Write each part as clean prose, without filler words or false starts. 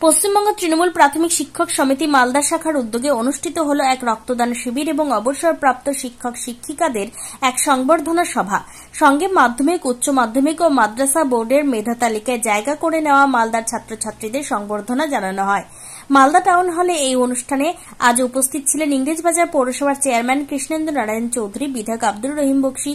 পশ্চিমবঙ্গ তৃণমূল প্রাথমিক শিক্ষক সমিতি মালদা শাখার উদ্যোগে অনুষ্ঠিত হল এক রক্তদান শিবির এবং অবসরপ্রাপ্ত শিক্ষক শিক্ষিকাদের এক সংবর্ধনা সভা। সঙ্গে মাধ্যমিক, উচ্চ মাধ্যমিক ও মাদ্রাসা বোর্ডের মেধা তালিকায় জায়গা করে নেওয়া মালদার ছাত্রছাত্রীদের সংবর্ধনা জানানো হয়। মালদা টাউন হলে এই অনুষ্ঠানে আজ উপস্থিত ছিলেন ইংরেজবাজার পৌরসভার চেয়ারম্যান কৃষ্ণেন্দু নারায়ণ চৌধুরী, বিধায়ক আব্দুর রহিম বক্সী,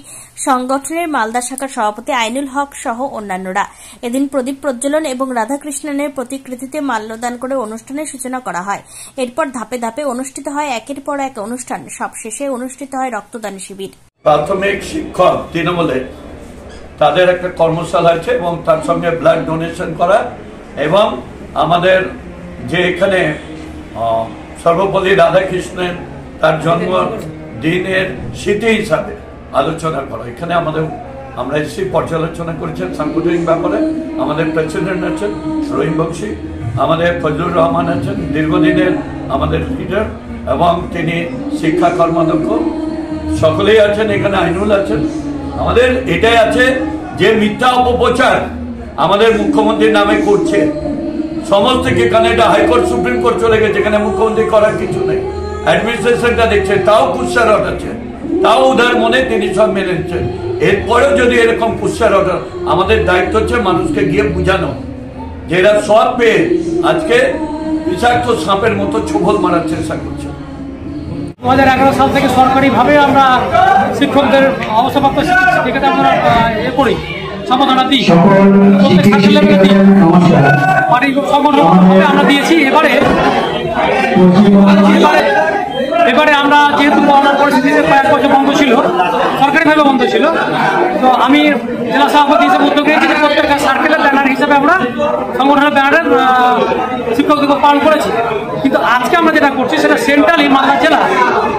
সংগঠনের মালদা শাখার সভাপতি আইনুল হক সহ অন্যান্যরা। এদিন প্রদীপ প্রজ্বলন এবং রাধাকৃষ্ণনের প্রতিকৃতিতে মাল্যদান করে অনুষ্ঠানের সূচনা করা হয়। এরপর ধাপে ধাপে অনুষ্ঠিত হয় একের পর এক অনুষ্ঠান। সবশেষে অনুষ্ঠিত হয় রক্তদান শিবির। প্রাথমিক শিক্ষক তৃণমূলে তাদের একটা কর্মশালা আছে এবং তার সঙ্গে ব্লাড ডোনেশন করা এবং আমাদের যে এখানে সর্বপল্লী রাধাকৃষ্ণের তার জন্মদিনের স্মৃতি হিসাবে আলোচনা করা। এখানে আমরা এসে পর্যালোচনা করেছেন সাংগঠনিক ব্যাপারে। আমাদের প্রেসিডেন্ট আছেন রহিম বক্সী, আমাদের ফজলুর রহমান আছেন দীর্ঘদিনের আমাদের লিডার এবং তিনি শিক্ষা কর্মাধ্যক্ষ, সকলেই আছেন। এখানে আইনুল আছেন। আমাদের এটাই আছে যে মিথ্যা অপপ্রচার আমাদের মুখ্যমন্ত্রীর নামে করছে সমস্ত এখানে এটা হাইকোর্ট সুপ্রিম কোর্ট চলে গেছে, এখানে মুখ্যমন্ত্রী করার কিছু নেই। অ্যাডমিনিস্ট্রেশনটা দেখছে, তাও কুৎসার অর্ডার আছে, তাও উদার মনে তিনি সব মেনে নিচ্ছেন। এরপরেও যদি এরকম কুৎসার অর্ডার, আমাদের দায়িত্ব হচ্ছে মানুষকে গিয়ে বুঝানো যে এরা সব পেয়ে আজকে বিষাক্ত সাপের মতো ছোবল মারার চেষ্টা করছে। 2011 সাল থেকে সরকারিভাবে আমরা শিক্ষকদের অবসরপ্রাপ্ত শিক্ষিকাদের আমরা করি, সম্বোধনা দিই, আমরা দিয়েছি। এবারে আমরা যেহেতু করোনার পরিস্থিতিতে কয়েক বছর বন্ধ ছিল, সরকারিভাবে বন্ধ ছিল, তো আমি জেলা সভাপতি হিসেবে উদ্যোগে প্রত্যেকটা সার্কেলের ব্যানার হিসেবে আমরা সংগঠনের ব্যানারে শিক্ষক দিবস পালন করেছি। কিন্তু আজকে আমরা যেটা করছি সেটা সেন্ট্রালি মালদা জেলা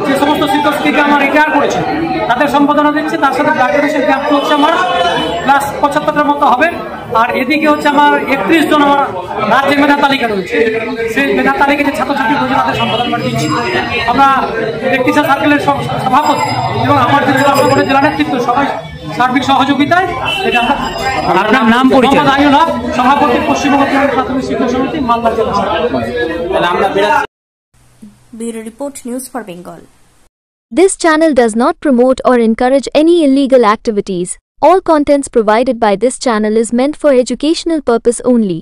যে সমস্ত শিক্ষক শিক্ষিকা আমার রিটায়ার করেছে তাদের সম্বোধনা দিচ্ছি। তার সাথে ব্লাড ডোনেশন ক্যাম্প হচ্ছে আমার প্লাস 75টার মতো হবে। আর এদিকে হচ্ছে আমার 31 জন আমার রাজ্যের মেধা তালিকা রয়েছে, সেই মেধা তালিকা যে ছাত্রছাত্রী রয়েছে তাদের সম্বোধন দিচ্ছি। আমরা ব্যক্তিশাল সার্কেলের সভাপতি এবং আমার যে জেলা সভাপতি জেলা নেতৃত্ব সবাই সার্বিক সহযোগিতায় এটা আমরা। আপনার নাম পরিচয়? আইনুল হক, সভাপতি পশ্চিমবঙ্গ প্রাথমিক শিক্ষক সমিতি মালদা জেলা। Bureau report, news for Bengal. This channel does not promote or encourage any illegal activities. All contents provided by this channel is meant for educational purpose only.